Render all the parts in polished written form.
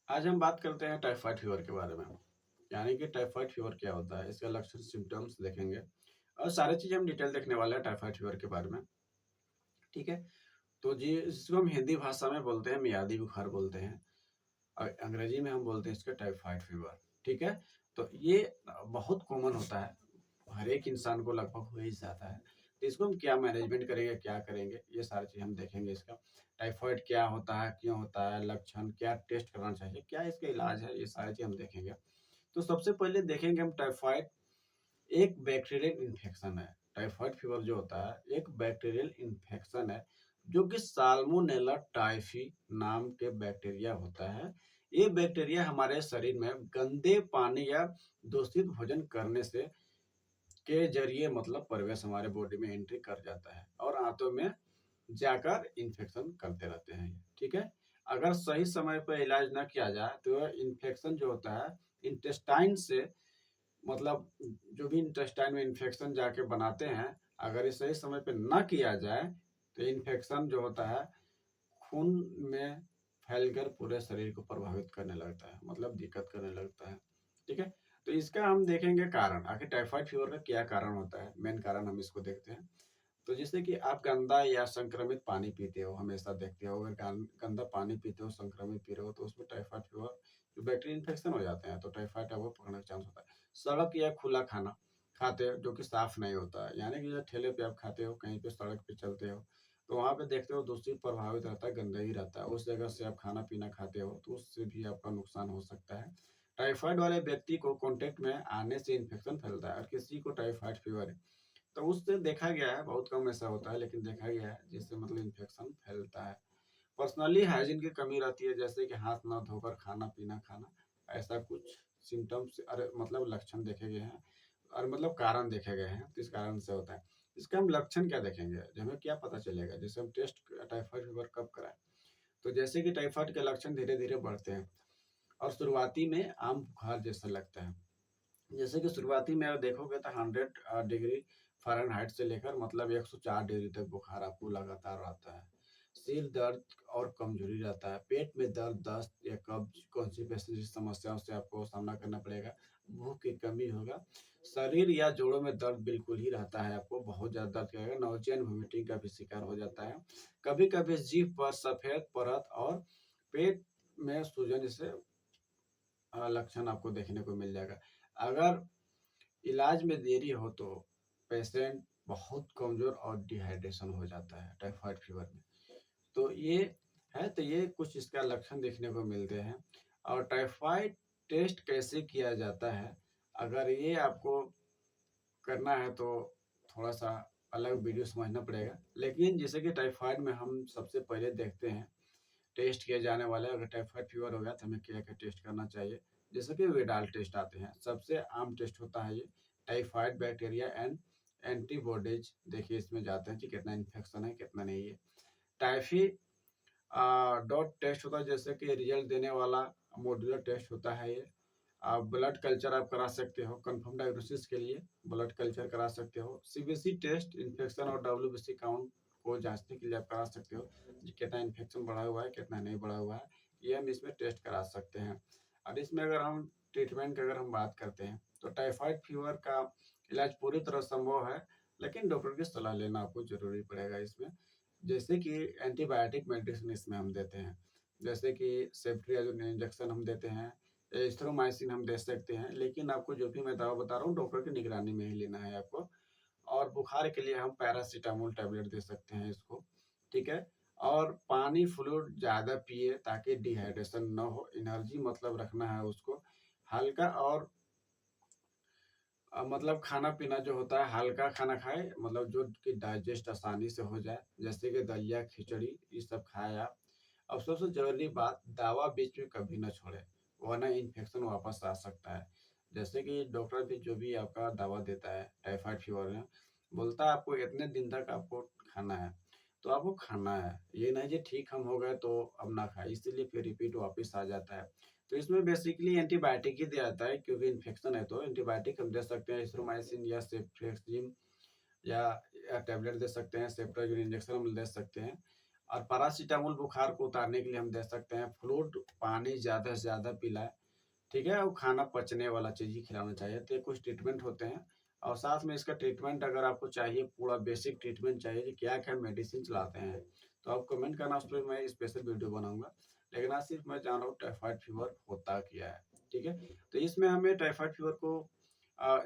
आज हम बात करते हैं टाइफाइड फीवर के बारे में। यानी कि टाइफाइड फीवर क्या होता है, इसका लक्षण, सिम्पटम्स देखेंगे और सारी चीज़ें हम डिटेल देखने वाले हैं टाइफाइड फीवर के बारे में, ठीक है? तो जी इसको हम हिंदी भाषा में बोलते हैं मियादी बुखार बोलते हैं और अंग्रेजी में हम बोलते हैं इसका टाइफाइड फीवर, ठीक है? तो ये बहुत कॉमन होता है, हर एक इंसान को लगभग हो ही जाता है। तो इसको हम क्या मैनेजमेंट करेंगे, क्या करेंगे, ये सारी चीज़ हम देखेंगे इसका। टाइफाइड क्या होता है, क्यों होता है, लक्षण, क्या टेस्ट कराना चाहिए, क्या इसका इलाज है, ये सारी चीज़ हम देखेंगे। तो सबसे पहले देखेंगे हम टाइफाइड एक बैक्टीरियल इन्फेक्शन है। टाइफाइड फीवर जो होता है एक बैक्टीरियल इन्फेक्शन है जो कि साल्मोनेला टाइफी नाम के बैक्टीरिया होता है। ये बैक्टीरिया हमारे शरीर में गंदे पानी या दूषित भोजन करने से के जरिए मतलब प्रवेश हमारे बॉडी में एंट्री कर जाता है और आंतों में जाकर इन्फेक्शन करते रहते हैं, ठीक है? अगर सही समय पर इलाज न किया जाए तो इन्फेक्शन जो होता है इंटेस्टाइन से मतलब जो भी इंटेस्टाइन में इन्फेक्शन जाके बनाते हैं, अगर ये सही समय पे ना किया जाए, तो इन्फेक्शन जो होता है, खून में फैलकर पूरे शरीर को प्रभावित करने लगता है, मतलब दिक्कत करने लगता है, ठीक है? तो इसका हम देखेंगे कारण, आखिर टाइफाइड फीवर का क्या कारण होता है, मेन कारण हम इसको देखते हैं। तो जैसे कि आप गंदा या संक्रमित पानी पीते हो, हमेशा देखते हो अगर गंदा पानी पीते हो, संक्रमित पी रहे हो, तो उसमें टाइफाइड फीवर जो बैक्टीरिया इन्फेक्शन हो जाते हैं, तो टाइफाइड आपको पकड़ने का चांस होता है। सड़क या खुला खाना खाते हो जो कि साफ नहीं होता है, यानी कि जो ठेले पे आप खाते हो, कहीं पे सड़क पे चलते हो, तो वहाँ पे देखते हो दूषित प्रभावित रहता है, गंदगी रहता है, उस जगह से आप खाना पीना खाते हो, तो उससे भी आपका नुकसान हो सकता है। टाइफाइड वाले व्यक्ति को कॉन्टेक्ट में आने से इन्फेक्शन फैलता है और किसी को टाइफाइड फीवर है तो उससे देखा गया है, बहुत कम ऐसा होता है, लेकिन देखा गया है जिससे मतलब इन्फेक्शन फैलता है। पर्सनली हाइजीन की कमी रहती है, जैसे कि हाथ ना धोकर खाना-पीना खाना, ऐसा कुछ सिम्पटम्स अरे मतलब लक्षण देखे गए हैं और मतलब कारण देखे गए हैं, तो इस कारण से होता है। इसका हम लक्षण क्या देखेंगे, हमें क्या पता चलेगा? जैसे हम टेस्ट टाइफाइड फीवर कब कराएँ? तो जैसे कि टाइफाइड के लक्षण धीरे-धीरे बढ़ते हैं और शुरुआती में आम बुखार जैसा लगता है। जैसे कि शुरुआती में आप देखोगे तो 100 डिग्री फ़ारेनहाइट से लेकर मतलब 104 डिग्री तक बुखार आपको लगातार रहता है। सिर दर्द और कमज़ोरी रहता है, पेट में दर्द, दस्त या कब्ज़, कॉन्स्टिपेशन जैसी समस्याओं से आपको सामना करना पड़ेगा। भूख की कमी होगा, शरीर या जोड़ों में दर्द बिल्कुल ही रहता है, आपको बहुत ज़्यादा दर्द करेगा, नाउज़िया एंड वोमिटिंग का भी शिकार हो जाता है। कभी-कभी जीभ पर सफ़ेद परत और पेट में सूजन जैसे लक्षण आपको देखने को मिल जाएगा। अगर इलाज में देरी हो तो पेशेंट बहुत कमज़ोर और डिहाइड्रेशन हो जाता है टाइफाइड फीवर में। तो ये है, तो ये कुछ इसका लक्षण देखने को मिलते हैं और टाइफाइड टेस्ट कैसे किया जाता है, अगर ये आपको करना है तो थोड़ा-सा अलग वीडियो समझना पड़ेगा। लेकिन जैसे कि टाइफाइड में हम सबसे पहले देखते हैं टेस्ट किए जाने वाले, अगर टाइफाइड फीवर हो गया तो हमें क्या-क्या टेस्ट करना चाहिए। जैसे कि विडाल टेस्ट आते हैं, सबसे आम टेस्ट होता है ये, टाइफाइड बैक्टीरिया एंड एंटीबॉडीज़ देखिए इसमें जाते हैं कि कितना इन्फेक्शन है, कितना नहीं है। टाइफी डॉट टेस्ट होता है, जैसे कि रिजल्ट देने वाला मॉड्यूलर टेस्ट होता है ये। ब्लड कल्चर आप करा सकते हो, कन्फर्म डायग्नोसिस के लिए ब्लड कल्चर करा सकते हो। सीबीसी टेस्ट इन्फेक्शन और डब्ल्यूबीसी काउंट को जाँचने के लिए आप करा सकते हो, कि कितना इन्फेक्शन बढ़ा हुआ है, कितना नहीं बढ़ा हुआ है, ये हम इसमें टेस्ट करा सकते हैं। और इसमें अगर हम ट्रीटमेंट की अगर हम बात करते हैं, तो टाइफाइड फीवर का इलाज पूरी तरह संभव है, लेकिन डॉक्टर की सलाह लेना आपको ज़रूरी पड़ेगा इसमें। जैसे कि एंटीबायोटिक मेडिसिन इसमें हम देते हैं, जैसे कि सेफ्ट्रियाज़ोन इंजेक्शन हम देते हैं, एज़िथ्रोमाइसिन हम दे सकते हैं, लेकिन आपको जो भी मैं दवा बता रहा हूँ डॉक्टर की निगरानी में ही लेना है आपको। और बुखार के लिए हम पैरासिटामोल टैबलेट दे सकते हैं इसको, ठीक है? और पानी फ्लूइड ज़्यादा पिए ताकि डिहाइड्रेशन ना हो, एनर्जी मतलब रखना है उसको। हल्का और मतलब खाना-पीना जो होता है हल्का खाना खाएँ, मतलब जो कि डाइजेस्ट आसानी से हो जाए, जैसे कि दलिया, खिचड़ी ये सब खाएँ आप। और सबसे ज़रूरी बात, दवा बीच में कभी ना छोड़ें, वरना इन्फेक्शन वापस आ सकता है। जैसे कि डॉक्टर भी जो भी आपका दवा देता है टाइफाइड फीवर में, बोलता है आपको इतने दिन तक आपको खाना है, तो आपको खाना है। ये नहीं कि ठीक हम हो गए तो अब ना खाएँ, इसीलिए फिर रिपीट वापस आ जाता है। तो इसमें बेसिकली एंटीबायोटिक ही दिया जाता है, क्योंकि इन्फेक्शन है तो एंटीबायोटिक हम दे सकते हैं, एज़िथ्रोमाइसिन या सेफ्ट्रिक्सिन या टैबलेट दे सकते हैं, सेफ्ट्राज़ोन इंजेक्शन हम दे सकते हैं। और पैरासिटामोल बुखार को उतारने के लिए हम दे सकते हैं। फ्लूइड पानी ज़्यादा से ज़्यादा पिलाएँ, ठीक है? और खाना पचने वाला चीज़ ही खिलाना चाहिए। तो ये कुछ ट्रीटमेंट होते हैं और साथ में इसका ट्रीटमेंट अगर आपको चाहिए, पूरा बेसिक ट्रीटमेंट चाहिए कि क्या-क्या मेडिसिन चलाते हैं, तो आप कमेंट करना, उस पे मैं स्पेशल वीडियो बनाऊँगा। लेकिन आज सिर्फ मैं जान रहा हूँ टाइफाइड फीवर होता क्या है, ठीक है? तो इसमें हमें टाइफाइड फीवर को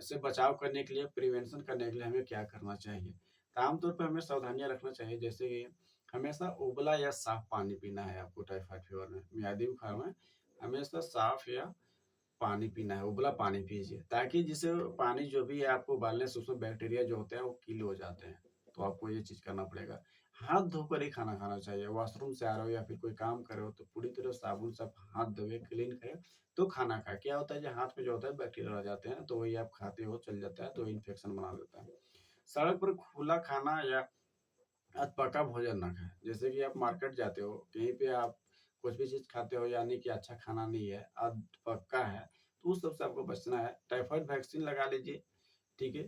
से बचाव करने के लिए, प्रिवेंशन करने के लिए हमें क्या करना चाहिए? तो आम तौर पे हमें सावधानियाँ रखना चाहिए, जैसे कि हमेशा उबला या साफ पानी पीना है आपको टाइफाइड फीवर में, मियादी बुखार में हमेशा साफ या पानी पीना है, उबला पानी पीजिए, ताकि जिससे पानी जो भी है आपको उबालने से उसमें बैक्टीरिया जो होते हैं वो किल हो जाते हैं। तो आपको ये चीज़ करना पड़ेगा। हाथ धोकर ही खाना खाना चाहिए। वॉशरूम से आ रहे हो या फिर कोई काम कर रहे हो तो पूरी तरह साबुन से आप हाथ धोए, क्लीन करें तो खाना खाएँ। क्या होता है कि हाथ में जो होता है बैक्टीरिया रह जाते हैं, तो वही आप खाते हो चल जाता है, तो इन्फेक्शन बना देता है। सड़क पर खुला खाना या पका भोजन ना खाएँ। जैसे कि आप मार्केट जाते हो, कहीं पे आप कुछ भी चीज़ खाते हो यानी कि अच्छा खाना नहीं है, पक्का है, तो उस सब से आपको बचना है। टाइफाइड वैक्सीन लगा लीजिए, ठीक है?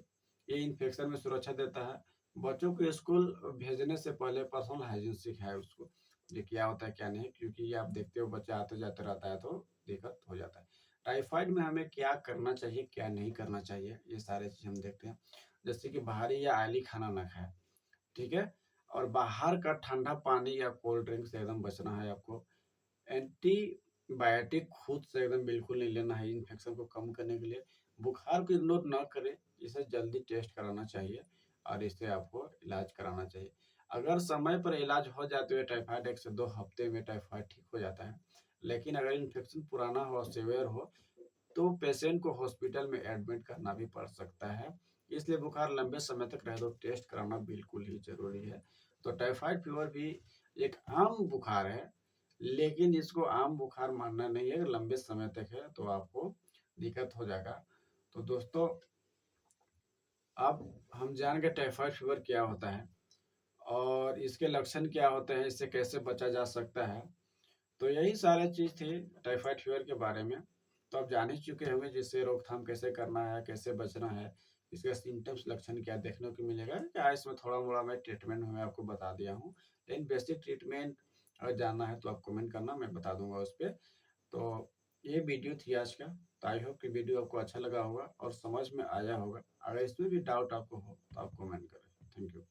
ये इन्फेक्शन में सुरक्षा देता है। बच्चों को स्कूल भेजने से पहले पर्सनल हाइजीन सिखाएँ उसको, ये क्या होता है, क्या नहीं, क्योंकि ये आप देखते हो बच्चा आते-जाते रहता है तो दिक्कत हो जाता है। टाइफाइड में हमें क्या करना चाहिए, क्या नहीं करना चाहिए, ये सारे चीज़ हम देखते हैं। जैसे कि भारी या ऑयली खाना ना खाएँ। ठीक है? और बाहर का ठंडा पानी या कोल्ड ड्रिंक से एकदम बचना है आपको। एंटीबायोटिक खुद से एकदम बिल्कुल नहीं लेना है इन्फेक्शन को कम करने के लिए। बुखार को इग्नोर ना करें, इसे जल्दी टेस्ट कराना चाहिए और इससे आपको इलाज कराना चाहिए। अगर समय पर इलाज हो जाए तो ये टाइफाइड 1 से 2 हफ्ते में टाइफाइड ठीक हो जाता है। लेकिन अगर इन्फेक्शन पुराना हो, सीवियर हो, तो पेशेंट को हॉस्पिटल में एडमिट करना भी पड़ सकता है। इसलिए बुखार लंबे समय तक रहे तो टेस्ट कराना बिल्कुल ही ज़रूरी है। तो टाइफाइड फीवर भी एक आम बुखार है, लेकिन इसको आम बुखार मानना नहीं है, लंबे समय तक है तो आपको दिक्कत हो जाएगा। तो दोस्तों, अब हम जान गए टाइफाइड फीवर क्या होता है और इसके लक्षण क्या होते हैं, इससे कैसे बचा जा सकता है। तो यही सारी चीज़ थी टाइफाइड फीवर के बारे में। तो आप जान ही चुके होंगे जिससे रोकथाम कैसे करना है, कैसे बचना है, इसके सिम्पटम्स लक्षण क्या देखने को मिलेगा। क्या इसमें थोड़ा-मोड़ा मैं ट्रीटमेंट में आपको बता दिया हूँ। लेकिन बेसिक ट्रीटमेंट अगर जानना है तो आप कमेंट करना, मैं बता दूँगा उस पे। तो ये वीडियो थी आज का। तो आई होप कि वीडियो आपको अच्छा लगा होगा और समझ में आया होगा। अगर इसमें भी डाउट आपको हो तो आप कमेंट करें। Thank you.